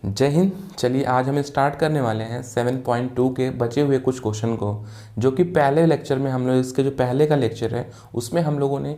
जय हिंद। चलिए आज हम स्टार्ट करने वाले हैं 7.2 के बचे हुए कुछ क्वेश्चन को, जो कि पहले लेक्चर में हम लोग इसके जो पहले का लेक्चर है उसमें हम लोगों ने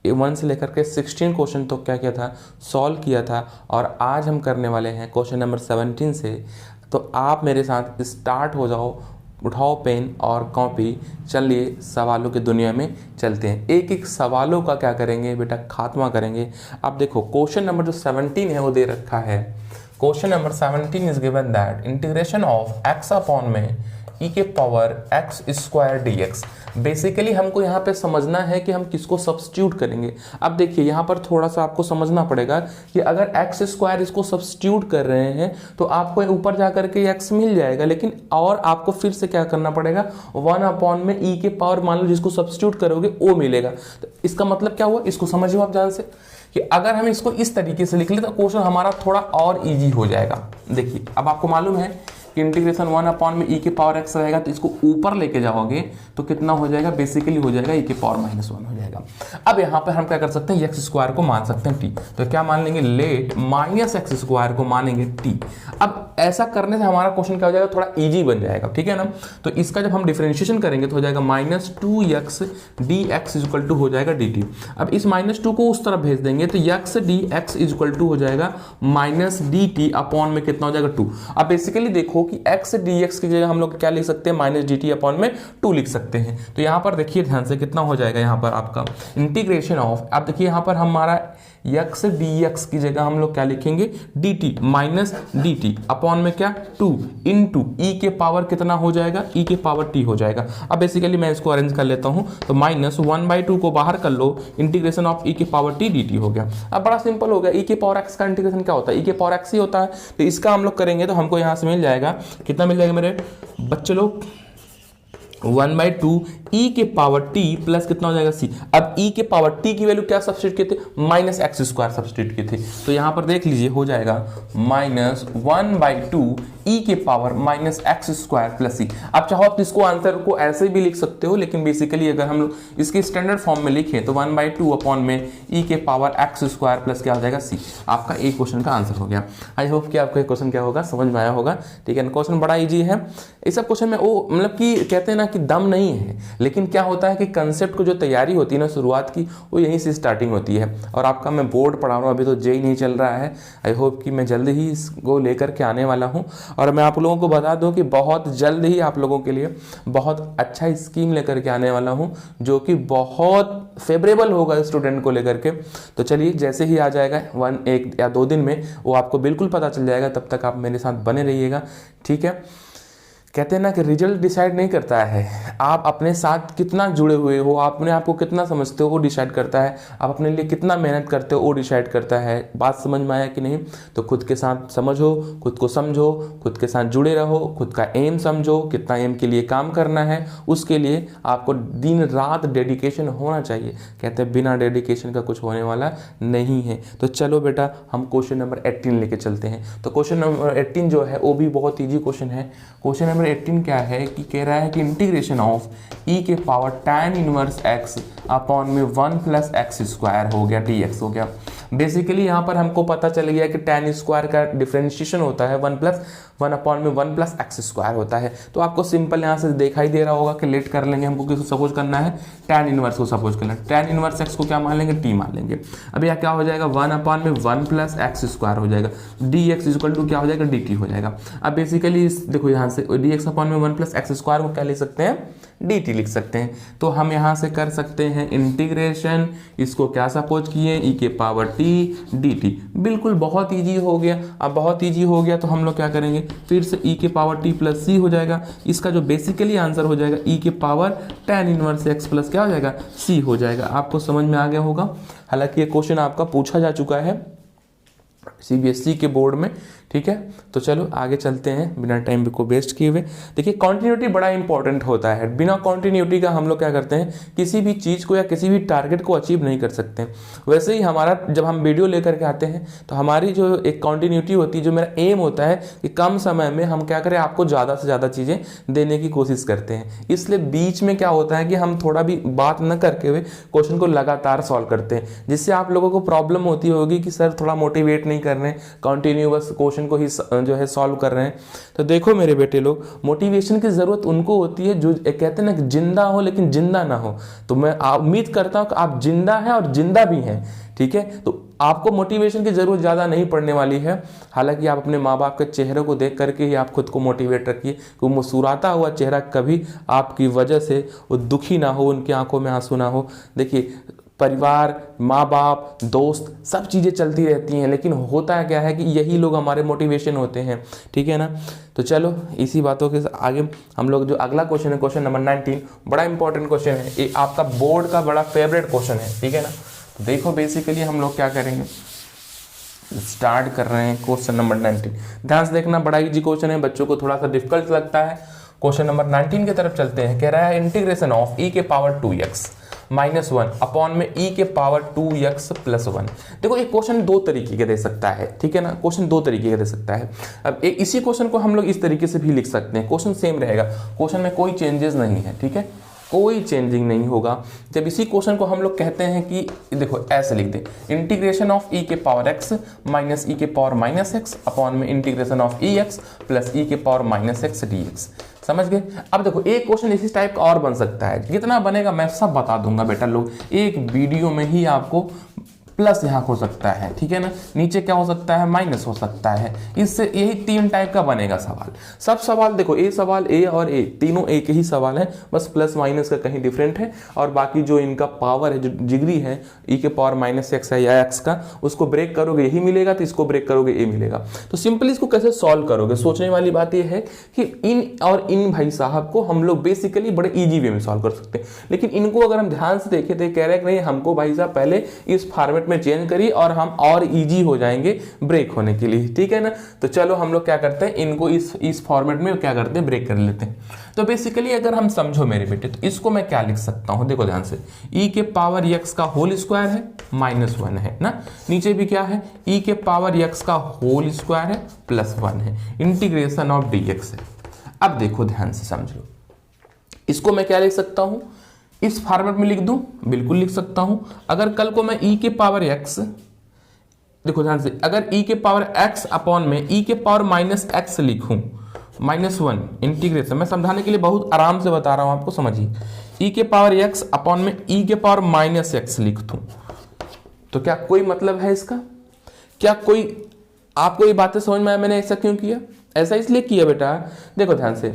1 से लेकर के 16 क्वेश्चन तो क्या किया था, सॉल्व किया था। और आज हम करने वाले हैं क्वेश्चन नंबर 17 से। तो आप मेरे साथ स्टार्ट हो जाओ, उठाओ पेन और कॉपी, चलिए सवालों की दुनिया में चलते हैं। एक एक सवालों का क्या करेंगे बेटा, खात्मा करेंगे। अब देखो क्वेश्चन नंबर जो 17 है वो दे रखा है। Question number 17 is given that integration of x upon में e के power x square dx। Basically हमको यहाँ पे समझना है कि हम किसको सब्स्टिट्यूट करेंगे। अब देखिए यहाँ पर थोड़ा सा आपको समझना पड़ेगा कि अगर x स्क्वायर इसको सब्स्टिट्यूट कर रहे हैं तो आपको ऊपर जा करके x मिल जाएगा, लेकिन और आपको फिर से क्या करना पड़ेगा, 1 अपॉन में e के पावर मान लो जिसको सब्स्टिट्यूट करोगे वो मिलेगा। तो इसका मतलब क्या हुआ, इसको समझिए आप ध्यान से कि अगर हम इसको इस तरीके से लिख ले तो क्वेश्चन हमारा थोड़ा और इजी हो जाएगा। देखिए अब आपको मालूम है कि इंटीग्रेशन 1 अपॉन में e के पावर x रहेगा, तो इसको ऊपर लेके जाओगे तो कितना हो जाएगा, बेसिकली हो जाएगा e के पावर -1 हो जाएगा। अब यहाँ पर हम क्या कर सकते हैं, x स्क्वायर को मान सकते हैं t। तो क्या मान लेंगे, लेट -x स्क्वायर को मानेंगे t। अब ऐसा करने से हमारा क्वेश्चन क्या हो जाएगा, थोड़ा इजी बन जाएगा, ठीक है ना। तो इसका जब हम डिफरेंशिएशन करेंगे तो हो जाएगा -2x dx इक्वल टू हो जाएगा dt। अब इस -2 को उस तरफ भेज देंगे तो x dx इक्वल टू हो जाएगा -dt अपॉन में कितना हो जाएगा 2। अब बेसिकली देखो कि x dx की जगह हम लोग क्या लिख सकते हैं, -dt अपॉन में 2 लिख सकते हैं। तो यहाँ पर देखिए ध्यान से कितना हो जाएगा, यहाँ पर आपका इंटीग्रेशन ऑफ, अब देखिए यहाँ पर हमारा x dx की जगह हम लोग क्या लिखेंगे, dt -dt अपॉन में क्या 2 इंटू e के पावर कितना हो जाएगा, e के पावर t हो जाएगा। अब बेसिकली मैं इसको अरेंज कर लेता हूं तो -1/2 को बाहर कर लो, इंटीग्रेशन ऑफ e के पावर t dt हो गया। अब बड़ा सिंपल हो गया, e के पावर x का इंटीग्रेशन क्या होता है, e के पावर x ही होता है। तो इसका हम लोग करेंगे तो हमको यहाँ से मिल जाएगा, कितना मिल जाएगा मेरे बच्चे लोग, 1/2 e के पावर t प्लस कितना हो जाएगा c। अब e के पावर t की वैल्यू क्या सब्स्टिट्यूट किए थे, -x स्क्वायर सब्स्टिट्यूट किए थे। तो यहां पर देख लीजिए हो जाएगा -1/2 e के power -x square plus c। अब चाहो आप इसको आंसर को ऐसे भी लिख सकते हो, लेकिन बेसिकली अगर हम लोग इसके स्टैंडर्ड फॉर्म में लिखें तो 1/2 अपॉन में e के पावर x स्क्वायर प्लस क्या हो जाएगा c। आपका एक क्वेश्चन का आंसर हो गया। आई होप कि आपको एक क्वेश्चन क्या होगा, समझ में आया होगा, ठीक है। क्वेश्चन बड़ा ईजी है। इस सब क्वेश्चन में वो मतलब कि कहते हैं ना कि दम नहीं है, लेकिन क्या होता है कि कंसेप्ट को जो तैयारी होती है ना शुरुआत की, वो यहीं से स्टार्टिंग होती है। और आपका मैं बोर्ड पढ़ा रहा हूँ, अभी तो जेई नहीं चल रहा है। आई होप कि मैं जल्द ही इसको लेकर के आने वाला हूँ। और मैं आप लोगों को बता दूं कि बहुत जल्द ही आप लोगों के लिए बहुत अच्छा स्कीम लेकर के आने वाला हूँ, जो कि बहुत फेवरेबल होगा स्टूडेंट को लेकर के। तो चलिए जैसे ही आ जाएगा 1 या 2 दिन में वो आपको बिल्कुल पता चल जाएगा। तब तक आप मेरे साथ बने रहिएगा, ठीक है। कहते हैं ना कि रिजल्ट डिसाइड नहीं करता है, आप अपने साथ कितना जुड़े हुए हो, आप अपने आप को कितना समझते हो वो डिसाइड करता है, आप अपने लिए कितना मेहनत करते हो वो डिसाइड करता है। बात समझ में आया कि नहीं। तो खुद के साथ समझो, खुद को समझो, खुद के साथ जुड़े रहो, खुद का एम समझो, कितना एम के लिए काम करना है, उसके लिए आपको दिन रात डेडिकेशन होना चाहिए। कहते हैं बिना डेडिकेशन का कुछ होने वाला नहीं है। तो चलो बेटा हम क्वेश्चन नंबर 18 लेके चलते हैं। तो क्वेश्चन नंबर 18 जो है वो भी बहुत ईजी क्वेश्चन है। क्वेश्चन नंबर 18 क्या है कि कह रहा है कि इंटीग्रेशन ऑफ e के power tan inverse x upon में 1 प्लस एक्स स्क्वायर हो गया dx हो गया। बेसिकली यहाँ पर हमको पता चल गया कि tan स्क्वायर का डिफरेंशिएशन होता है 1 अपॉन में 1 प्लस एक्स स्क्वायर होता है। तो आपको सिंपल यहाँ से दिखाई दे रहा होगा कि लेट कर लेंगे, हमको किसको सपोज करना है, tan इनवर्स को सपोज करना है। tan इनवर्स x को क्या मान लेंगे, t मान लेंगे। अब यह क्या हो जाएगा, 1 अपॉन में 1 प्लस एक्स स्क्वायर हो जाएगा, dx इक्वल टू क्या हो जाएगा, dt हो जाएगा। अब बेसिकली देखो यहाँ से dx अपॉन में 1 प्लस एक्स स्क्वायर को क्या लिख सकते हैं, dt लिख सकते हैं। तो हम यहाँ से कर सकते हैं इंटीग्रेशन, इसको क्या सपोज किए, e के पावर t dt। बिल्कुल बहुत इजी हो गया। अब बहुत इजी हो गया तो हम लोग क्या करेंगे, फिर से e के पावर t प्लस c हो जाएगा। इसका जो बेसिकली आंसर हो जाएगा e के power tan inverse x plus क्या हो जाएगा, c हो जाएगा। आपको समझ में आ गया होगा। हालांकि ये क्वेश्चन आपका पूछा जा चुका है CBSE के बोर्ड में, ठीक है। तो चलो आगे चलते हैं बिना टाइम को वेस्ट किए हुए। देखिए कॉन्टिन्यूटी बड़ा इंपॉर्टेंट होता है। बिना कॉन्टिन्यूटी का हम लोग क्या करते हैं, किसी भी चीज़ को या किसी भी टारगेट को अचीव नहीं कर सकते। वैसे ही हमारा जब हम वीडियो लेकर के आते हैं तो हमारी जो एक कॉन्टिन्यूटी होती है, जो मेरा एम होता है कि कम समय में हम क्या करें, आपको ज़्यादा से ज़्यादा चीज़ें देने की कोशिश करते हैं। इसलिए बीच में क्या होता है कि हम थोड़ा भी बात न करके हुए क्वेश्चन को लगातार सॉल्व करते हैं, जिससे आप लोगों को प्रॉब्लम होती होगी कि सर थोड़ा मोटिवेट नहीं नहीं कर रहे हैं, कंटिन्यू बस क्वेश्चन को ही जो है सॉल्व कर रहे हैं। तो देखो मेरे बेटे लोग, मोटिवेशन की ज़रूरत उनको होती है जो कहते हैं ना कि जिंदा हो लेकिन जिंदा ना हो। तो मैं उम्मीद करता हूँ कि आप जिंदा हैं और जिंदा भी हैं, ठीक है। तो आपको मोटिवेशन की जरूरत ज़्यादा नहीं पड़ने वाली है। हालांकि आप अपने माँ बाप के चेहरे को देख करके ही आप खुद को मोटिवेट रखिए कि मुस्कुराता हुआ चेहरा कभी आपकी वजह से वो दुखी ना हो, उनकी आंखों में आंसू ना हो। देखिए, परिवार, माँ बाप, दोस्त, सब चीज़ें चलती रहती हैं, लेकिन होता है क्या है कि यही लोग हमारे मोटिवेशन होते हैं, ठीक है ना। तो चलो इसी बातों के आगे हम लोग जो अगला क्वेश्चन है, क्वेश्चन नंबर 19, बड़ा इंपॉर्टेंट क्वेश्चन है, ये आपका बोर्ड का बड़ा फेवरेट क्वेश्चन है, ठीक है ना। तो देखो बेसिकली हम लोग क्या करेंगे, स्टार्ट कर रहे हैं क्वेश्चन नंबर 19। ध्यान से देखना, बड़ा इजी क्वेश्चन है, बच्चों को थोड़ा सा डिफिकल्ट लगता है। क्वेश्चन नंबर 19 की तरफ चलते हैं। कह रहा है इंटीग्रेशन ऑफ e के पावर 2x माइनस 1 अपॉन में e के पावर 2x प्लस 1। देखो ये क्वेश्चन दो तरीके के दे सकता है, ठीक है ना, क्वेश्चन दो तरीके का दे सकता है। अब इसी क्वेश्चन को हम लोग इस तरीके से भी लिख सकते हैं, क्वेश्चन सेम रहेगा, क्वेश्चन में कोई चेंजेस नहीं है, ठीक है, कोई चेंजिंग नहीं होगा। जब इसी क्वेश्चन को हम लोग कहते हैं कि देखो ऐसे लिख दे, इंटीग्रेशन ऑफ e के पावर x माइनस e के पावर माइनस x अपॉन में integration of ex plus e के पावर माइनस x dx। समझ गए। अब देखो एक क्वेश्चन इसी टाइप का और बन सकता है, कितना बनेगा मैं सब बता दूंगा बेटा लोग, एक वीडियो में ही आपको प्लस यहाँ हो सकता है, ठीक है ना, नीचे क्या हो सकता है, माइनस हो सकता है। इससे यही तीन टाइप का बनेगा सवाल। सब सवाल देखो, ए सवाल, ए और ए तीनों एक ही सवाल है, बस प्लस माइनस का कहीं डिफरेंट है, और बाकी जो इनका पावर है, जो डिग्री है ई के पावर माइनस एक्स है या एक्स का, उसको ब्रेक करोगे यही मिलेगा, तो इसको ब्रेक करोगे ए मिलेगा। तो सिंपली इसको कैसे सॉल्व करोगे, सोचने वाली बात यह है कि इन और इन भाई साहब को हम लोग बेसिकली बड़े ईजी वे में सॉल्व कर सकते हैं, लेकिन इनको अगर हम ध्यान से देखें तो कह रहे हैं कि नहीं, हमको भाई साहब पहले इस फॉर्मेट में चेंज करिए और हम और इजी हो जाएंगे ब्रेक होने के लिए, ठीक है ना। तो चलो हम लोग क्या करते हैं, इनको इस फॉर्मेट में क्या करते हैं, ब्रेक कर लेते हैं। तो बेसिकली अगर हम समझो मेरे बेटे, तो इसको मैं क्या लिख सकता हूं, देखो ध्यान से, e के पावर x का होल स्क्वायर है माइनस 1 है ना, नीचे भी क्या है, e के पावर x का होल स्क्वायर है प्लस 1 है, इंटीग्रेशन ऑफ dx है। अब देखो ध्यान से समझो, इसको मैं क्या लिख सकता हूं, इस फॉर्मेट में लिख दूं, बिल्कुल लिख सकता हूं। अगर कल को मैं e के पावर x, देखो ध्यान से, अगर e के पावर x अपॉन में e के पावर माइनस x लिखूं, माइनस 1 इंटीग्रेशन, मैं समझाने के लिए बहुत आराम से बता रहा हूं आपको, समझिए, e के पावर x अपॉन में e के पावर माइनस x लिख दूं, तो क्या कोई मतलब है इसका, क्या कोई आपको ये बातें समझ में आया मैंने ऐसा क्यों किया? ऐसा इसलिए किया बेटा, देखो ध्यान से,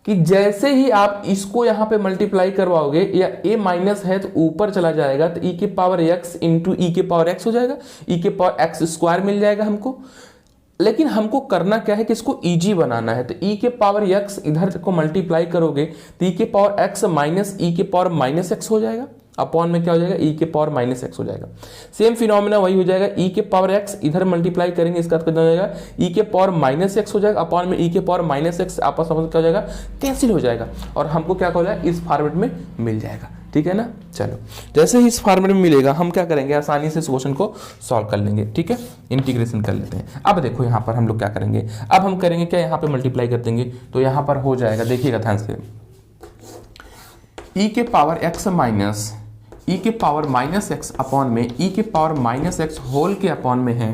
कि जैसे ही आप इसको यहां पे मल्टीप्लाई करवाओगे, या a माइनस है तो ऊपर चला जाएगा, तो e के पावर x इंटू ई के पावर x हो जाएगा, e के पावर x स्क्वायर मिल जाएगा हमको। लेकिन हमको करना क्या है कि इसको इजी बनाना है, तो e के पावर x इधर को मल्टीप्लाई करोगे तो e के पावर x माइनस ई के पावर माइनस x हो जाएगा, अपॉन में क्या हो जाएगा, e के पावर माइनस एक्स हो जाएगा। सेम फिनोमेना वही हो जाएगा, e के पावर x इधर मल्टीप्लाई करेंगे, इसका कितना हो जाएगा, e के पावर माइनस एक्स हो जाएगा, अपॉन में e के पावर माइनस एक्स आपस में क्या हो जाएगा, कैंसिल हो जाएगा, और हमको क्या हो जाएगा, इस फॉर्मेट में मिल जाएगा, ठीक है ना। चलो जैसे ही इस फॉर्मेट में मिलेगा, हम क्या करेंगे, आसानी से इस क्वेश्चन को सॉल्व कर लेंगे, ठीक है, इंटीग्रेशन कर लेते हैं। अब देखो यहाँ पर हम लोग क्या करेंगे, अब हम करेंगे क्या, यहाँ पे मल्टीप्लाई कर देंगे, तो यहाँ पर हो जाएगा, देखिएगा ध्यान से, e के पावर x माइनस e के पावर माइनस एक्स अपॉन में e के पावर माइनस एक्स होल के अपॉन में है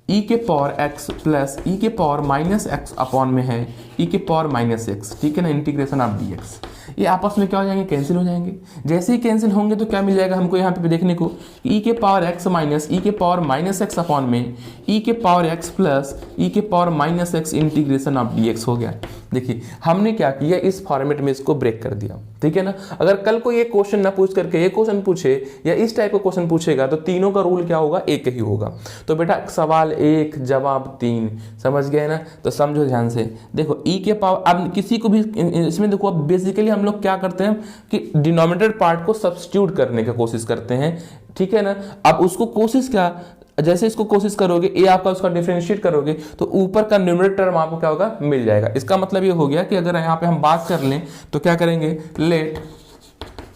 e के पावर x प्लस e के पावर माइनस एक्स अपॉन में है e के पावर माइनस एक्स, ठीक है ना, इंटीग्रेशन ऑफ dx। ये आपस में क्या हो जाएंगे, कैंसिल हो जाएंगे। जैसे ही कैंसिल होंगे तो क्या मिल जाएगा हमको यहाँ पे देखने को, e के पावर x माइनस e के पावर माइनस एक्स अपॉन में e के पावर x प्लस e के power minus x integration of dx हो गया। देखिए हमने क्या किया, इस फॉर्मेट में इसको ब्रेक कर दिया, ठीक है ना। अगर कल को ये क्वेश्चन ना पूछ करके ये क्वेश्चन पूछे या इस टाइप का क्वेश्चन पूछेगा, तो तीनों का रूल क्या होगा, एक ही होगा। तो बेटा सवाल 1 जवाब 3, समझ गए ना। तो समझो ध्यान से, देखो e के पावर, अब किसी को भी इसमें देखो, अब बेसिकली हम लोग क्या करते हैं कि डिनोमिनेटर पार्ट को सब्स्टिट्यूट करने की कोशिश करते हैं, ठीक है ना। अब उसको कोशिश क्या, जैसे इसको कोशिश करोगे, ए आपका उसका डिफरेंशिएट करोगे, तो ऊपर का न्यूमरेटर टर्म आपको क्या होगा, मिल जाएगा। इसका मतलब ये हो गया कि अगर यहाँ पे हम बात कर लें तो क्या करेंगे, लेट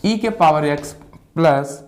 e के पावर x प्लस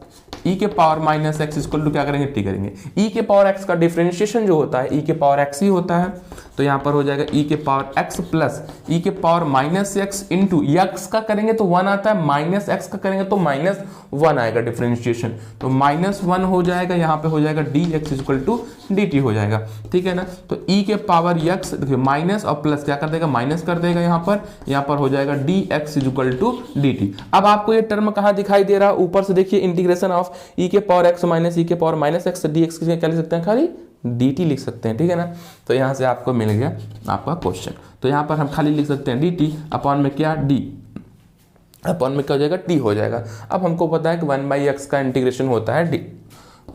e के power minus x equal to क्या करेंगे, टी करेंगे। e के पावर x का डिफरेंशिएशन जो होता है e के पावर x ही होता है, तो यहाँ पर हो जाएगा ई के पावर एक्स प्लस ई के power minus x into x का करेंगे तो 1 आता है, माइनस एक्स का करेंगे तो -1 आएगा डिफरेंशिएशन, तो -1 हो जाएगा, यहाँ पे हो जाएगा d x equal to d t हो जाएगा, ठीक है ना। तो ई के पावर एक्स देखिए माइनस और प्लस क्या कर देगा, माइनस कर देगा, यहाँ पर हो जाएगा d x equal to d t. अब आपको ये टर्म कहाँ दिखाई दे रहा है, ऊपर से देखिए इंटीग्रेशन ऑफ ई के पावर एक्स माइनस ई के power minus x d x क्या लिख सकते हैं, खाली डी टी लिख सकते हैं, ठीक है ना। तो यहाँ से आपको मिल गया आपका क्वेश्चन। तो यहाँ पर हम खाली लिख सकते हैं डी टी अपॉन में क्या डी अपॉन में क्या हो जाएगा टी हो जाएगा। अब हमको पता है कि 1/x का इंटीग्रेशन होता है डी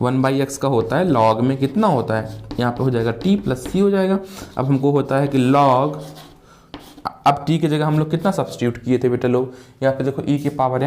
1/x का होता है लॉग में कितना होता है, यहाँ पे हो जाएगा t प्लस सी हो जाएगा। अब हमको होता है कि लॉग, अब t की जगह हम लोग कितना सब्स्टिट्यूट किए थे बेटा लोग, यहाँ पे देखो e के पावर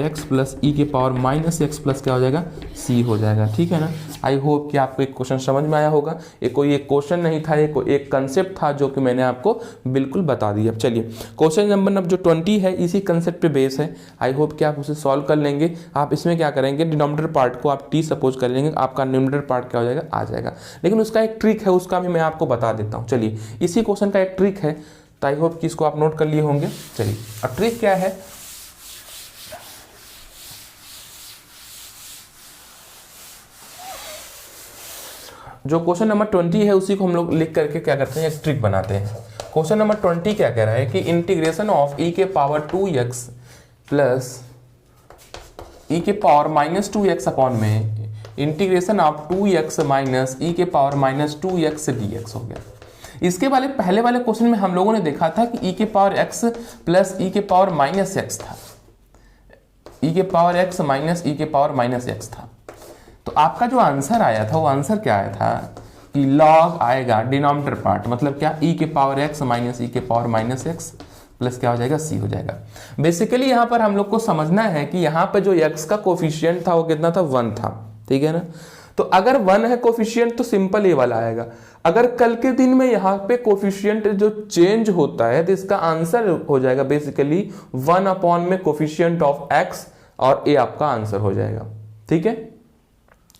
x प्लस e के पावर माइनस एक्स प्लस क्या हो जाएगा c हो जाएगा, ठीक है ना। आई होप कि आपको एक क्वेश्चन समझ में आया होगा। ये कोई एक क्वेश्चन नहीं था, एक कंसेप्ट था जो कि मैंने आपको बिल्कुल बता दिया। अब चलिए क्वेश्चन नंबर जो 20 है इसी कंसेप्ट पे बेस है। आई होप कि आप उसे सॉल्व कर लेंगे। आप इसमें क्या करेंगे, डिनोमिनेटर पार्ट को आप t सपोज कर लेंगे, आपका न्यूमरेटर पार्ट क्या हो जाएगा आ जाएगा। लेकिन उसका एक ट्रिक है, उसका भी मैं आपको बता देता हूँ। चलिए इसी क्वेश्चन का एक ट्रिक है, तो आई होप कि इसको आप नोट कर लिए होंगे। चलिए अब ट्रिक क्या है, जो क्वेश्चन नंबर 20 है उसी को हम लोग लिख करके क्या करते हैं, एक ट्रिक बनाते हैं। क्वेश्चन नंबर 20 क्या कह रहा है कि इंटीग्रेशन ऑफ e के पावर 2x प्लस e के पावर माइनस 2x अपॉन में integration of 2x minus e के पावर माइनस 2x dx हो गया। इसके पहले वाले क्वेश्चन में हम लोगों ने देखा था कि e के पावर x प्लस e के पावर माइनस एक्स था, e के पावर x माइनस e के पावर माइनस एक्स था। तो आपका जो आंसर आया था वो आंसर क्या आया था कि लॉग आएगा डिनोमिनेटर पार्ट, मतलब क्या e के पावर x माइनस e के पावर माइनस एक्स प्लस क्या हो जाएगा c हो जाएगा। बेसिकली यहाँ पर हम लोग को समझना है कि यहाँ पर जो x का कोफिशिएंट था वो कितना था, 1 था, ठीक है ना। तो अगर 1 है कोफिशिएंट तो सिंपल ये वाला आएगा। अगर कल के दिन में यहाँ पे कोफिशिएंट जो चेंज होता है तो इसका आंसर हो जाएगा बेसिकली 1 अपॉन में कोफिशिएंट ऑफ x और a आपका आंसर हो जाएगा, ठीक है।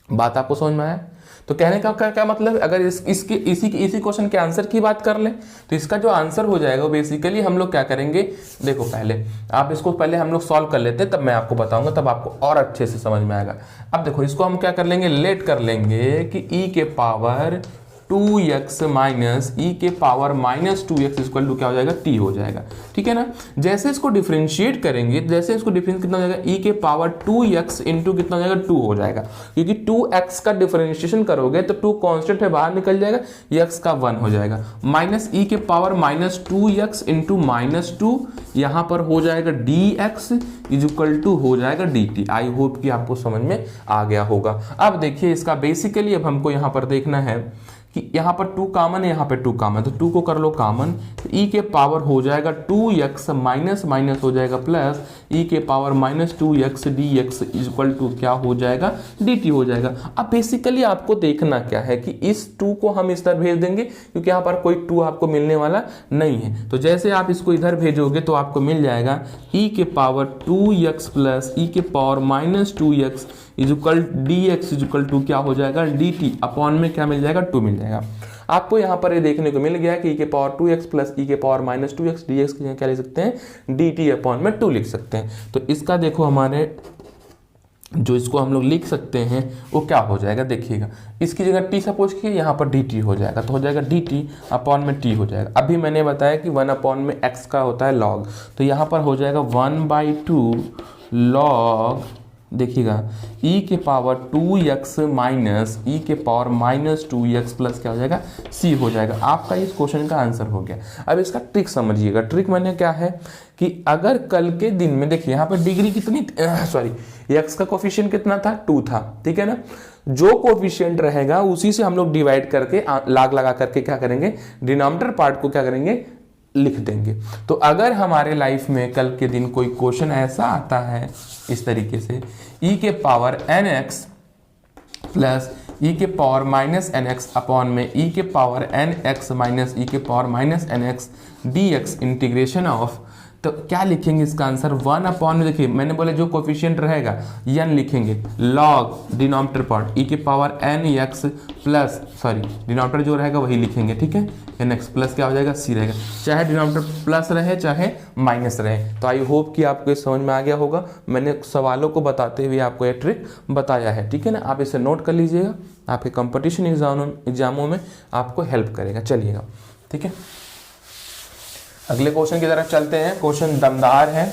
बात आपको समझ में आया। तो कहने का क्या मतलब, अगर इसी क्वेश्चन के आंसर की बात कर लें तो इसका जो आंसर हो जाएगा वो बेसिकली हम लोग क्या करेंगे, देखो पहले आप इसको हम लोग सॉल्व कर लेते हैं, तब मैं आपको बताऊंगा, तब आपको और अच्छे से समझ में आएगा। अब देखो इसको हम क्या कर लेंगे, लेट कर लेंगे कि e के पावर 2x माइनस ई के power minus 2x equal to क्या हो जाएगा, t हो जाएगा, ठीक है ना। जैसे इसको डिफरेंशिएट करेंगे, जैसे इसको डिफरेंस कितना हो जाएगा, e के पावर 2x इंटू कितना हो जाएगा 2 हो जाएगा, क्योंकि 2x का डिफरेंशिएशन करोगे तो 2 कांस्टेंट है बाहर निकल जाएगा, x का 1 हो जाएगा, माइनस e के power minus 2x into minus 2 यहाँ पर हो जाएगा dx इज इक्वल टू हो जाएगा dt। आई होप कि आपको समझ में आ गया होगा। अब देखिए इसका बेसिकली अब हमको यहाँ पर देखना है कि यहाँ पर 2 कॉमन है, यहाँ पे 2 कॉमन, तो 2 को कर लो कॉमन, तो e के पावर हो जाएगा 2x माइनस माइनस हो जाएगा प्लस e के power minus 2x dx equal to क्या हो जाएगा, dt हो जाएगा। अब बेसिकली आपको देखना क्या है कि इस 2 को हम इस तरह भेज देंगे, क्योंकि यहाँ पर कोई 2 आपको मिलने वाला नहीं है। तो जैसे आप इसको इधर भेजोगे तो आपको मिल जाएगा e के पावर 2x प्लस e के power minus 2x equal dx equal to क्या हो जाएगा, dt अपॉन में क्या मिल जाएगा, 2 मिल जाएगा। आपको यहाँ पर ये देखने को मिल गया कि e के पावर 2x प्लस e के पावर माइनस 2x dx की क्या लिख सकते हैं, dt अपॉन में 2 लिख सकते हैं। तो इसका देखो हमारे जो इसको हम लोग लिख सकते हैं वो क्या हो जाएगा, देखिएगा इसकी जगह t सपोज किए, यहाँ पर dt हो जाएगा, तो हो जाएगा dt अपॉन में t हो जाएगा। अभी मैंने बताया कि 1 अपॉन में x का होता है लॉग, तो यहाँ पर हो जाएगा 1/2 लॉग, देखिएगा e के पावर 2x माइनस e के पावर माइनस 2x प्लस क्या हो जाएगा, c हो जाएगा। आपका इस क्वेश्चन का आंसर हो गया। अब इसका ट्रिक समझिएगा। ट्रिक मैंने क्या है कि अगर कल के दिन में देखिए यहाँ पर डिग्री कितनी, x का कोफिशिएंट कितना था, 2 था, ठीक है ना। जो कोफिशिएंट रहेगा उसी से हम लोग डिवाइड करके लाग लगा करके क्या करेंगे, डिनोमिनेटर पार्ट को क्या करेंगे, लिख देंगे। तो अगर हमारे लाइफ में कल के दिन कोई क्वेश्चन ऐसा आता है इस तरीके से, e के पावर nx प्लस e के पावर माइनस nx अपॉन में e के पावर nx माइनस e के power minus nx dx integration of तो क्या लिखेंगे इसका आंसर 1 अपॉन में, देखिए मैंने बोला जो कोफिशिएंट रहेगा n लिखेंगे log डिनोमिनेटर पार्ट e के power n x plus sorry denominator जो रहेगा वही लिखेंगे, ठीक है, n x प्लस क्या हो जाएगा c रहेगा, चाहे डिनोमिनेटर प्लस रहे चाहे माइनस रहे। तो आई होप कि आपको समझ में आ गया होगा, मैंने सवालों को बताते हुए आपको ये ट्रिक बताया है, ठीक है ना। आप इसे नोट कर लीजिएगा, आपके कंपटीशन एग्जामों में आपको हेल्प करेगा। चलिएगा, ठीक है, अगले क्वेश्चन की तरफ चलते हैं। क्वेश्चन दमदार है,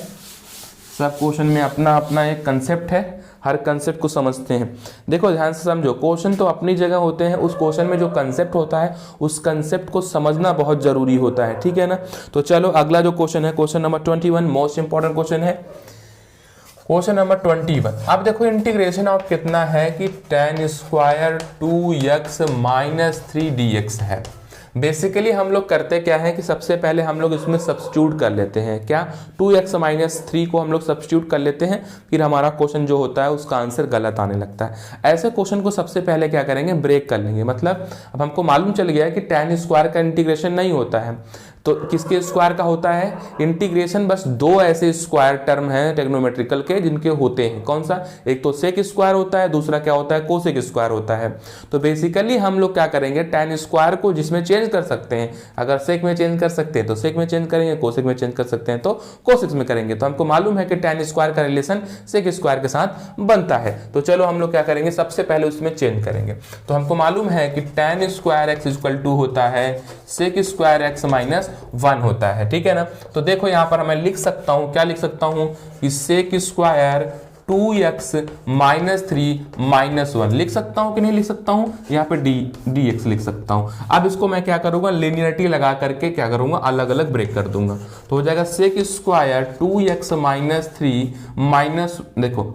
सब क्वेश्चन में अपना अपना एक कंसेप्ट है, हर कंसेप्ट को समझते हैं। देखो ध्यान से समझो, क्वेश्चन तो अपनी जगह होते हैं, उस क्वेश्चन में जो कंसेप्ट होता है उस कंसेप्ट को समझना बहुत जरूरी होता है, ठीक है ना। तो चलो अगला जो क्वेश्चन है, question number 21, most important question है, क्वेश्चन नंबर 21। अब देखो इंटीग्रेशन ऑफ कितना है कि tan square 2x minus 3dx है। बेसिकली हम लोग करते क्या है कि सबसे पहले हम लोग इसमें सब्स्टिट्यूट कर लेते हैं, क्या 2x माइनस 3 को हम लोग सब्स्टिट्यूट कर लेते हैं, फिर हमारा क्वेश्चन जो होता है उसका आंसर गलत आने लगता है। ऐसे क्वेश्चन को सबसे पहले क्या करेंगे, ब्रेक कर लेंगे। मतलब अब हमको मालूम चल गया है कि tan स्क्वायर का इंटीग्रेशन नहीं होता है, तो किसके स्क्वायर का होता है इंटीग्रेशन, बस दो ऐसे स्क्वायर टर्म हैं ट्रिग्नोमेट्रिकल के जिनके होते हैं, कौन सा, एक तो सेक स्क्वायर होता है, दूसरा क्या होता है कोसेक स्क्वायर होता है। तो बेसिकली हम लोग क्या करेंगे, tan स्क्वायर को जिसमें चेंज कर सकते हैं, अगर सेक में चेंज कर सकते हैं तो सेक में चेंज करेंगे, कोसेक में चेंज कर सकते हैं तो कोसेक में करेंगे। तो हमको मालूम है कि tan स्क्वायर का रिलेशन सेक स्क्वायर के साथ बनता है। तो चलो हम लोग क्या करेंगे, सबसे पहले उसमें चेंज करेंगे। तो हमको मालूम है कि tan square x equal to होता है सेक स्क्वायर x माइनस 1 होता है, ठीक है ना। तो देखो यहां पर मैं लिख सकता हूं, क्या लिख सकता हूं कि सेक स्क्वायर 2x माइनस 3 माइनस 1 लिख सकता हूं कि नहीं लिख सकता हूं, यहां पे dx लिख सकता हूं। अब इसको मैं क्या करूंगा, लिनियरिटी लगा करके क्या करूंगा, अलग अलग ब्रेक कर दूंगा। तो हो जाएगा sec square 2x minus 3 minus, देखो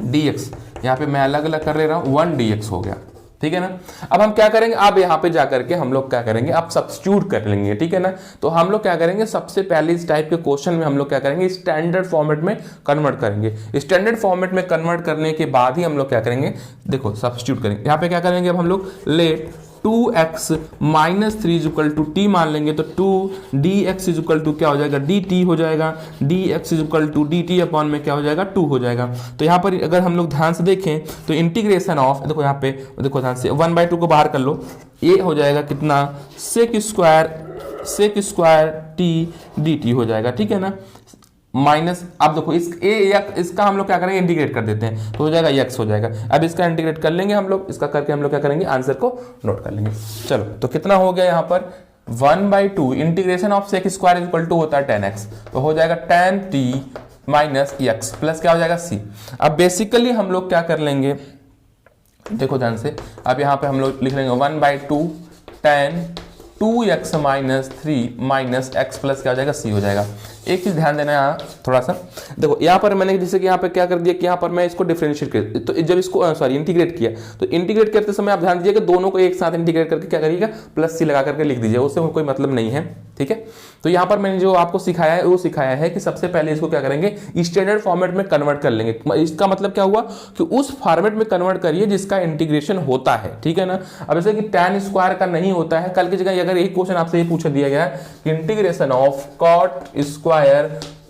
dx यहां पे मैं अलग अलग कर ले रहा हूं, 1 dx हो गया, ठीक है ना। अब हम क्या करेंगे, अब यहाँ पे जाकर के हम लोग क्या करेंगे, अब सब्स्टिट्यूट कर लेंगे, ठीक है ना। तो हम लोग क्या करेंगे, सबसे पहले इस टाइप के क्वेश्चन में हम लोग क्या करेंगे, स्टैंडर्ड फॉर्मेट में कन्वर्ट करेंगे। स्टैंडर्ड फॉर्मेट में कन्वर्ट करने के बाद ही हम लोग क्या करेंगे, देखो सब्स्टिट्यूट करेंगे। यहाँ पे क्या करेंगे, अब हम लोग let 2x minus 3 is equal to t मान लेंगे, तो 2 dx इज इक्वल टू क्या हो जाएगा, dt हो जाएगा, dx is equal to dt upon में क्या हो जाएगा, 2 हो जाएगा। तो यहाँ पर अगर हम लोग ध्यान से देखें तो इंटीग्रेशन ऑफ, देखो यहाँ पे देखो ध्यान से 1/2 को बाहर कर लो, ये हो जाएगा कितना, सेक स्क्वायर t dt हो जाएगा, ठीक है ना, माइनस। अब देखो इसका हम लोग क्या करेंगे, इंटीग्रेट कर देते हैं, तो हो जाएगा x हो जाएगा। अब इसका इंटीग्रेट कर लेंगे हम लोग, इसका करके हम लोग क्या करेंगे, आंसर को नोट कर लेंगे। चलो तो कितना हो गया यहाँ पर 1/2 integration of sec square equal to होता है tan x, तो हो जाएगा tan t minus x plus क्या हो जाएगा c। अब बेसिकली हम लोग क्या कर लेंगे, देखो ध्यान से, अब यहाँ पे हम लोग लिख लेंगे 1/2 tan 2x minus 3 minus x plus क्या हो जाएगा c हो जाएगा। एक चीज ध्यान देना है थोड़ा सा, देखो यहाँ पर मैंने जैसे कि यहाँ पे क्या कर दिया कि यहाँ पर मैं इसको डिफरेंशिएट कर, तो जब इसको सॉरी इंटीग्रेट किया, तो इंटीग्रेट करते समय आप ध्यान दीजिए कि दोनों को एक साथ इंटीग्रेट करके क्या करिएगा, प्लस सी लगा करके लिख दीजिए, उससे कोई मतलब नहीं है, ठीक है। तो यहाँ पर मैंने जो आपको सिखाया है वो सिखाया है कि सबसे पहले इसको क्या करेंगे, स्टैंडर्ड फॉर्मेट में कन्वर्ट कर लेंगे। इसका मतलब क्या हुआ कि उस फॉर्मेट में कन्वर्ट करिए जिसका इंटीग्रेशन होता है, ठीक है ना। अब जैसे कि tan स्क्वायर का नहीं होता है, कल की जगह अगर एक क्वेश्चन आपसे ये पूछ दिया गया कि integration of cot square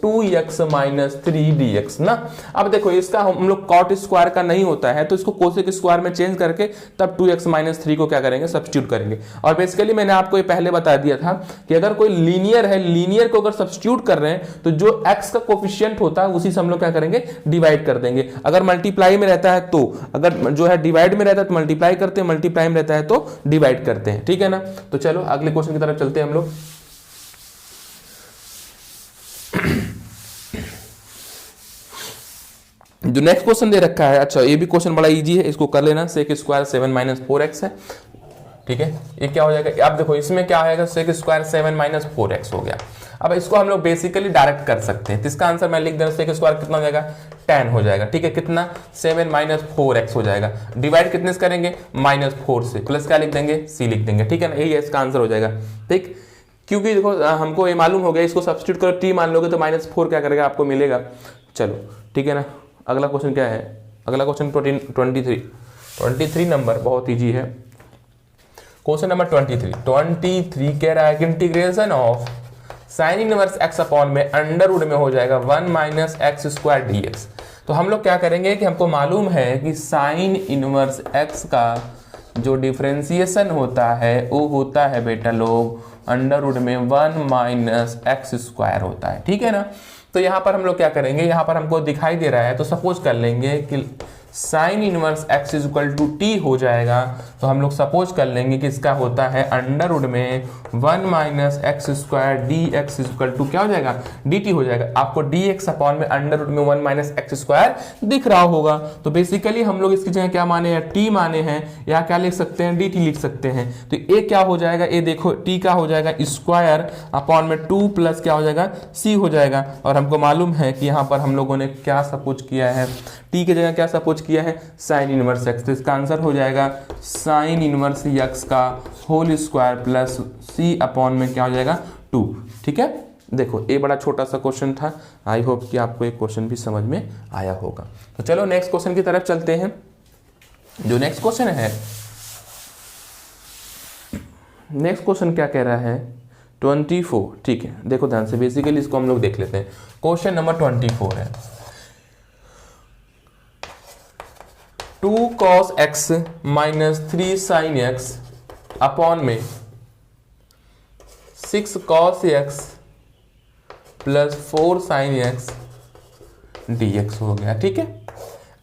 2x minus 3dx ना। अब देखो इसका हम लोग कॉट स्क्वायर का नहीं होता है, तो इसको कोसेक स्क्वायर में चेंज करके तब 2x माइनस 3 को क्या करेंगे, सब्स्टिट्यूट करेंगे। और बेसिकली मैंने आपको ये पहले बता दिया था कि अगर कोई लीनियर है, लीनियर को अगर सब्स्टिट्यूट कर रहे हैं तो जो x का कोफिशिएंट होता है उसी से हम लोग क्या करेंगे, डिवाइड कर देंगे। अगर मल्टीप्लाई में रहता है तो, अगर जो है डिवाइड में रहता है तो मल्टीप्लाई करते हैं, मल्टीप्लाई में रहता है तो डिवाइड करते हैं, ठीक है ना। तो चलो अगले क्वेश्चन की तरफ चलते हैं हम लोग। जो नेक्स्ट क्वेश्चन दे रखा है, अच्छा ये भी क्वेश्चन बड़ा इजी है, इसको कर लेना। सेक स्क्वायर 7 माइनस 4x है, ठीक है। ये क्या हो जाएगा, अब देखो इसमें क्या आएगा, सेक स्क्वायर 7 माइनस 4x हो गया। अब इसको हम लोग बेसिकली डायरेक्ट कर सकते हैं, तो इसका आंसर मैं लिख दे रहा हूं, सेक स्क्वायर कितना हो जाएगा, 10 हो जाएगा, ठीक है। कितना, 7 माइनस 4x हो जाएगा। डिवाइड कितने से करेंगे, -4 से, प्लस क्या लिख देंगे, c लिख देंगे, ठीक है ना। यही इसका आंसर हो जाएगा, ठीक। क्योंकि देखो हमको ये मालूम हो गया, इसको सब्स्टिट्यूट करो, t मान लोगे तो -4 क्या करेगा, आपको मिलेगा। चलो ठीक है ना। अगला क्वेश्चन क्या है, अगला क्वेश्चन 23 नंबर, बहुत इजी है। क्वेश्चन नंबर 23 कह रहा है कि integration of sine inverse x upon में अंडर रूट में हो जाएगा 1 minus x square d x. तो हम लोग क्या करेंगे कि हमको मालूम है कि साइन इनवर्स एक्स का जो डिफरेंशिएशन होता है वो होता है बेटा लोग अंडर रूट में 1 माइनस एक्स स्क्वायर होता है, ठीक है ना। तो यहाँ पर हम लोग क्या करेंगे, यहाँ पर हमको दिखाई दे रहा है तो सपोज कर लेंगे कि sine inverse x is equal to t हो जाएगा। तो हम लोग सपोज कर लेंगे कि इसका होता है अंडर रूट में 1 minus x square d x is equal to क्या हो जाएगा, डी टी हो जाएगा। आपको डी एक्स अपॉन में अंडर रूट में 1 माइनस एक्स स्क्वायर दिख रहा होगा। तो बेसिकली हम लोग इसकी जगह क्या माने हैं, टी माने हैं, या क्या लिख सकते हैं, डी टी लिख सकते हैं। तो ये क्या हो जाएगा, ये देखो टी का हो जाएगा स्क्वायर अपॉन में 2 प्लस क्या हो जाएगा, सी हो जाएगा। और हमको मालूम है कि यहाँ पर हम लोगों ने क्या सपोज किया है, टी की जगह क्या सपोज किया है, साइन इनवर्स एक्स। तो इसका आंसर हो जाएगा साइन इनवर्स एक्स का होल स्क्वायर प्लस सी अपॉन में क्या हो जाएगा 2, ठीक है। देखो ये बड़ा छोटा सा क्वेश्चन था, आई होप कि आपको एक क्वेश्चन भी समझ में आया होगा। तो चलो नेक्स्ट क्वेश्चन की तरफ चलते हैं। जो नेक्स्ट क्वेश्चन है, नेक्स्ट क्वेश्चन क्या कह रहा है, 24, ठीक है। देखो ध्यान से, बेसिकली इसको हम लोग देख लेते हैं। क्वेश्चन नंबर 24 है 2 cos x minus 3 sin x upon में 6 cos x plus 4 sin x dx हो गया, ठीक है।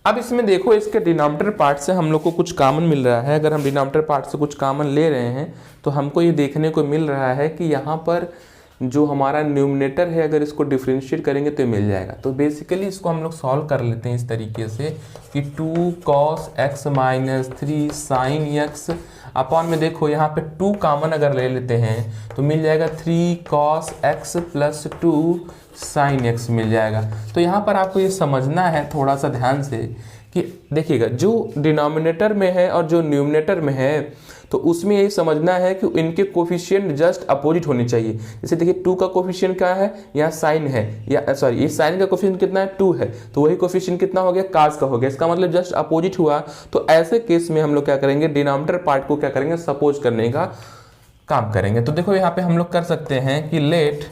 अब इसमें देखो इसके डिनोमिनेटर पार्ट से हम लोग को कुछ कॉमन मिल रहा है। अगर हम डिनोमिनेटर पार्ट से कुछ कॉमन ले रहे हैं तो हमको ये देखने को मिल रहा है कि यहाँ पर जो हमारा न्यूमिनेटर है अगर इसको डिफरेंशिएट करेंगे तो मिल जाएगा। तो बेसिकली इसको हम लोग सॉल्व कर लेते हैं इस तरीके से कि 2 cos x minus 3 sin x upon में देखो यहाँ पे 2 कॉमन अगर ले लेते हैं तो मिल जाएगा 3 cos x प्लस 2 sin x मिल जाएगा। तो यहाँ पर आपको ये समझना है थोड़ा सा ध्यान से कि देखिएगा जो डिनोमिनेटर में है और जो न्यूमिनेटर में है तो उसमें यही समझना है कि इनके कोफिशिएंट जस्ट अपोजिट होने चाहिए। जैसे देखिए 2 का कोफिशिएंट क्या है, यहाँ साइन है, या सॉरी ये साइन का कोफिशिएंट कितना है 2 है, तो वही कोफिशिएंट कितना हो गया कास का हो गया। इसका मतलब जस्ट अपोजिट हुआ। तो ऐसे केस में हम लोग क्या करेंगे, डिनोमिनेटर पार्ट को क्या करेंगे, सपोज करने का काम करेंगे। तो देखो यहाँ पे हम लोग कर सकते हैं कि लेट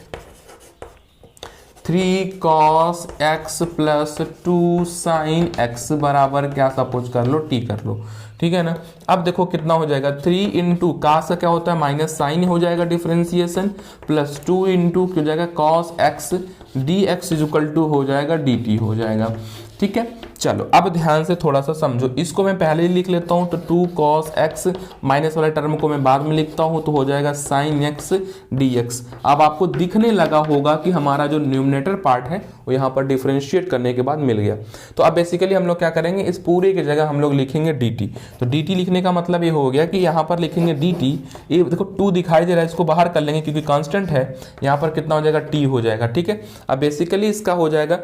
3 cos x प्लस 2 sin x बराबर क्या सपोज कर लो, टी कर लो, ठीक है ना। अब देखो कितना हो जाएगा, 3 इंटू कास का क्या होता है माइनस साइन हो जाएगा डिफरेंशिएशन, प्लस 2 इंटू क्या हो जाएगा cos x dx is equal to हो जाएगा dt हो जाएगा, ठीक है। चलो अब ध्यान से थोड़ा सा समझो, इसको मैं पहले ही लिख लेता हूँ। तो 2 cos x माइनस वाले टर्म को मैं बाद में लिखता हूँ तो हो जाएगा sin x dx। अब आपको दिखने लगा होगा कि हमारा जो न्यूमिनेटर पार्ट है वो यहाँ पर डिफरेंशिएट करने के बाद मिल गया। तो अब बेसिकली हम लोग क्या करेंगे, इस पूरे की जगह हम लोग लिखेंगे dt। तो dt लिखने का मतलब ये हो गया कि यहाँ पर लिखेंगे dt, ये देखो 2 दिखाई दे रहा है, इसको बाहर कर लेंगे क्योंकि कांस्टेंट है, यहाँ पर कितना हो जाएगा t हो जाएगा, ठीक है। अब बेसिकली इसका हो जाएगा,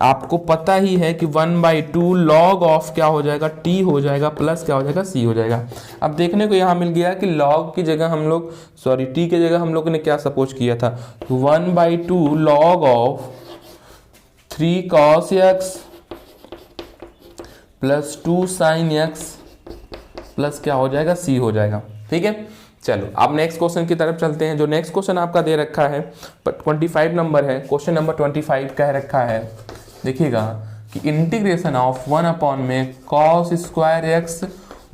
आपको पता ही है कि 1/2 log ऑफ क्या हो जाएगा, t हो जाएगा प्लस क्या हो जाएगा, c हो जाएगा। अब देखने को यहाँ मिल गया कि log की जगह हम लोग सॉरी t की जगह हम लोग ने क्या सपोज किया था, 1/2 log ऑफ 3 cos x प्लस 2 sin x प्लस क्या हो जाएगा, c हो जाएगा, ठीक है। चलो अब नेक्स्ट क्वेश्चन की तरफ चलते हैं। जो नेक्स्ट क्वेश्चन आपका दे रखा है 25 नंबर है, क्वेश्चन नंबर 25 कह रखा है, देखिएगा कि इंटीग्रेशन ऑफ 1 अपॉन में cos square x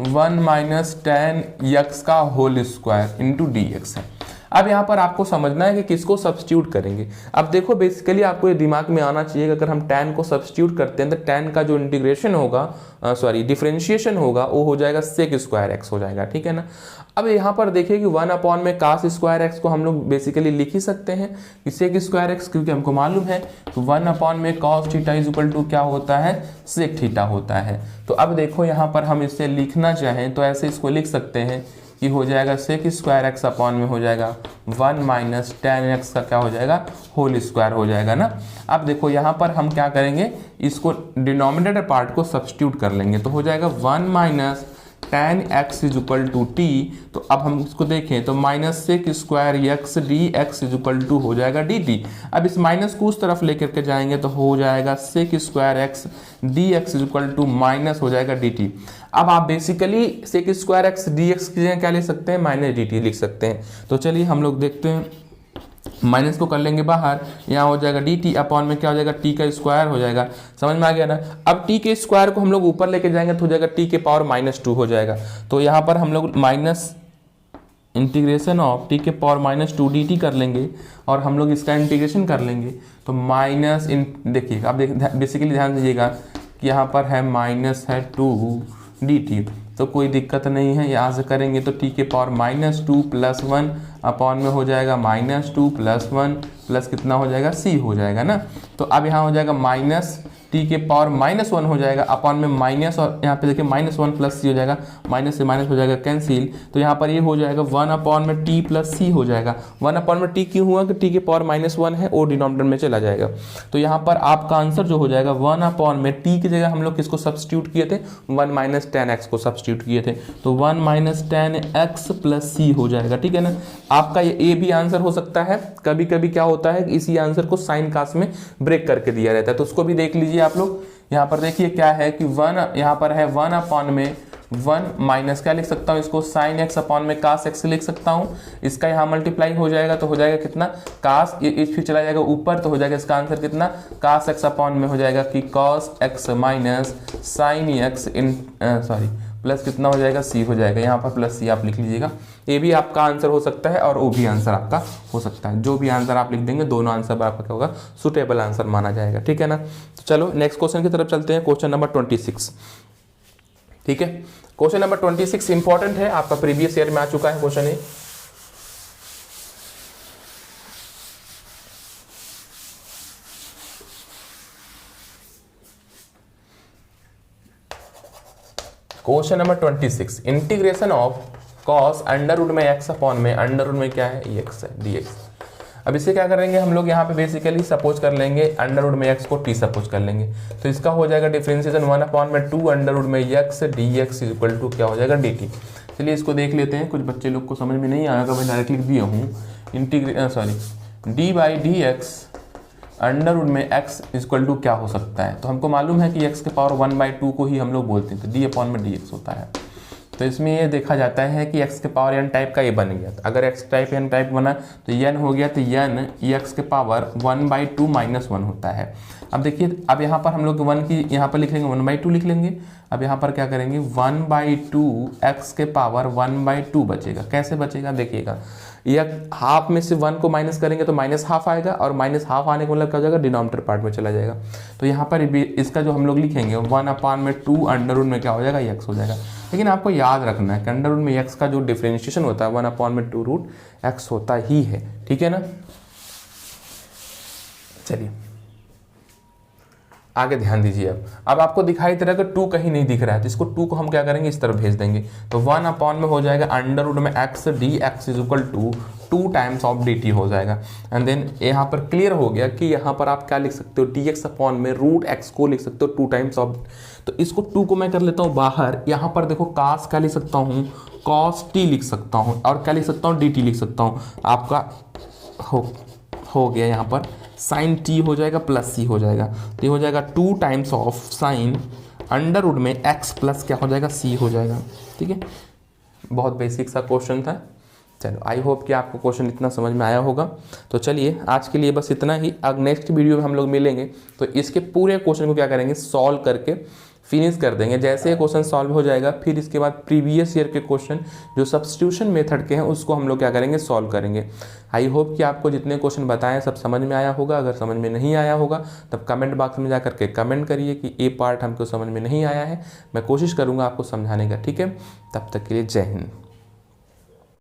1 minus tan x का whole square into d x है। अब यहाँ पर आपको समझना है कि किसको सब्स्टिट्यूट करेंगे। अब देखो बेसिकली आपको ये दिमाग में आना चाहिए कि अगर हम tan को सब्स्टिट्यूट करते हैं तो tan का जो इंटीग्रेशन होगा सॉरी डिफरेंशिएशन होगा वो हो जाएगा सेक स्क्वायर एक्स हो जाएगा, ठीक है ना। अब यहाँ पर देखिए कि 1 अपॉन में कास स्क्वायर एक्स को हम लोग बेसिकली लिख ही सकते हैं कि सेक स्क्वायर एक्स, क्योंकि हमको मालूम है तो 1 अपॉन में cos theta is equal to क्या होता है, सेक थीटा होता है। तो अब देखो यहाँ पर हम इसे लिखना चाहें तो ऐसे इसको लिख सकते हैं कि हो जाएगा सेक स्क्वायर एक्स अपॉन में हो जाएगा 1 माइनस tan x का क्या हो जाएगा, होल स्क्वायर हो जाएगा ना। अब देखो यहाँ पर हम क्या करेंगे, इसको डिनोमिनेटर पार्ट को सब्स्टिट्यूट कर लेंगे तो हो जाएगा 1 minus tan x is equal to t. तो अब हम इसको देखें तो minus sec square x d x is equal to हो जाएगा डी टी। अब इस माइनस को उस तरफ लेकर के जाएंगे तो हो जाएगा sec square x d x is equal to minus हो जाएगा डी टी। अब आप basically sec square x d x की जगह क्या ले सकते हैं, माइनस डी टी लिख सकते हैं। तो चलिए हम लोग देखते हैं माइनस को कर लेंगे बाहर, यहाँ हो जाएगा डी टी अपॉन में क्या हो जाएगा टी का स्क्वायर हो जाएगा। समझ में आ गया ना। अब टी के स्क्वायर को हम लोग ऊपर लेके जाएंगे तो हो जाएगा टी के पावर -2 हो जाएगा। तो यहाँ पर हम लोग माइनस इंटीग्रेशन ऑफ टी के पावर -2 डी टी कर लेंगे और हम लोग इसका इंटीग्रेशन कर लेंगे। तो माइनस देखिएगा, अब बेसिकली ध्यान दीजिएगा कि यहाँ पर है माइनस है 2 डी टी, तो कोई दिक्कत नहीं है। यहाँ से करेंगे तो टी के पावर -2 + 1 अपॉन में हो जाएगा -2 + 1 प्लस कितना हो जाएगा c हो जाएगा ना। तो अब यहाँ हो जाएगा माइनस टी के पावर -1 हो जाएगा अपॉन में माइनस, और यहाँ पे देखिए -1 + c हो जाएगा, माइनस से माइनस हो जाएगा कैंसिल। तो यहाँ पर ये हो जाएगा 1 अपॉन में टी + c हो जाएगा। 1 अपॉन में टी क्यों हुआ कि टी के पावर -1 है और डिनोमिनेटर में चला जाएगा। तो यहाँ पर आपका आंसर जो हो जाएगा 1 अपॉन में टी की जगह हम लोग किसको सब्स्टिट्यूट किए थे, 1 - 10x को सब्स्टिट्यूट किए थे। तो 1 - 10x + c हो जाएगा। ठीक है ना। आपका ये ए भी आंसर हो सकता है। कभी कभी क्या होता है कि इसी आंसर को साइन कास्ट में ब्रेक करके दिया रहता है, तो उसको भी देख लीजिए आप लोग। यहाँ पर देखिए क्या है कि 1 यहाँ पर है 1 अपॉन में 1 माइनस क्या लिख सकता हूँ इसको, साइन एक्स अपॉन में कास एक्स लिख सकता हूँ। इसका यहाँ मल्टीप्लाई हो जाएगा तो हो जाएगा कितना, कास, ये फिर चला जाएगा ऊपर तो हो जाएगा इसका आंसर कितना, कास एक्स अपॉन में हो जाएगा कि cos x minus sine x plus कितना हो जाएगा c हो जाएगा। यहाँ पर प्लस c आप लिख लीजिएगा। ये भी आपका आंसर हो सकता है और वो भी आंसर आपका हो सकता है। जो भी आंसर आप लिख देंगे दोनों आंसर आपका क्या होगा, सुटेबल आंसर माना जाएगा। ठीक है ना। तो चलो नेक्स्ट क्वेश्चन की तरफ चलते हैं, क्वेश्चन नंबर 26। ठीक है, क्वेश्चन नंबर 26 इंपॉर्टेंट है, आपका प्रीवियस ईयर में आ चुका है क्वेश्चन है। Question number 26, integration of cos under root में एक्स अपॉन में अंडर रूट में क्या है एक्स है dx। अब इसे क्या करेंगे हम लोग, यहाँ पे बेसिकली सपोज कर लेंगे अंडर रूट में एक्स को टी सपोज कर लेंगे। तो इसका हो जाएगा डिफरेंशिएशन 1 अपॉन में 2 अंडर रूट में एक्स dx इक्वल टू क्या हो जाएगा dt। चलिए इसको देख लेते हैं, कुछ बच्चे लोग को समझ में नहीं आएगा, मैं डायरेक्ट लिख दिया हूँ d/dx अंडर रूट में x इक्वल टू क्या हो सकता है। तो हमको मालूम है कि x के पावर 1/2 को ही हम लोग बोलते हैं, तो d अपॉन में dx होता है। तो इसमें ये देखा जाता है कि x के पावर n टाइप का ये बन गया। अगर x टाइप n टाइप बना तो n हो गया, तो n x के पावर 1/2 - 1 होता है। अब देखिए, अब यहाँ पर हम लोग 1 की यहाँ पर लिख लेंगे 1/2 लिख लेंगे। अब यहाँ पर क्या करेंगे 1/2 x के पावर 1/2 बचेगा। कैसे बचेगा देखिएगा, या हाफ में से 1 को माइनस करेंगे तो -½ आएगा, और -½ आने का मतलब क्या हो जाएगा, डिनोमिनेटर पार्ट में चला जाएगा। तो यहाँ पर इसका जो हम लोग लिखेंगे 1 अपॉन में 2 अंडर रूट में क्या हो जाएगा x हो जाएगा। लेकिन आपको याद रखना है कि अंडर रूट में x का जो डिफरेंशिएशन होता है 1 अपॉन में 2 रूट x होता ही है। ठीक है ना। चलिए आगे ध्यान दीजिए। अब आपको दिखाई दे रहा है कि 2 कहीं नहीं दिख रहा है, तो इसको 2 को हम क्या करेंगे इस तरफ भेज देंगे। तो 1 अपॉन में हो जाएगा अंडर रूट में x dx equal to 2 times of dt हो जाएगा। एंड देन यहाँ पर क्लियर हो गया कि यहाँ पर आप क्या लिख सकते हो, dx अपॉन में रूट x को लिख सकते हो 2 टाइम्स ऑफ। तो इसको 2 को मैं कर लेता हूँ बाहर। यहाँ पर देखो कास क्या लिख सकता हूँ, cos t लिख सकता हूँ, और क्या लिख सकता हूँ dt लिख सकता हूँ। आपका हो गया यहाँ पर साइन t हो जाएगा प्लस c हो जाएगा। तो ये हो जाएगा 2 times of sine under root में x प्लस क्या हो जाएगा c हो जाएगा। ठीक है, बहुत बेसिक सा क्वेश्चन था। चलो आई होप कि आपको क्वेश्चन इतना समझ में आया होगा। तो चलिए आज के लिए बस इतना ही। अब नेक्स्ट वीडियो में हम लोग मिलेंगे तो इसके पूरे क्वेश्चन को क्या करेंगे, सॉल्व करके फिनिश कर देंगे। जैसे ये क्वेश्चन सॉल्व हो जाएगा फिर इसके बाद प्रीवियस ईयर के क्वेश्चन जो सब्स्टिट्यूशन मेथड के हैं उसको हम लोग क्या करेंगे, सॉल्व करेंगे। आई होप कि आपको जितने क्वेश्चन बताएं सब समझ में आया होगा। अगर समझ में नहीं आया होगा तब कमेंट बॉक्स में जा करके कमेंट करिए कि ये पार्ट हमको समझ में नहीं आया है, मैं कोशिश करूँगा आपको समझाने का। ठीक है, तब तक के लिए जय हिंद।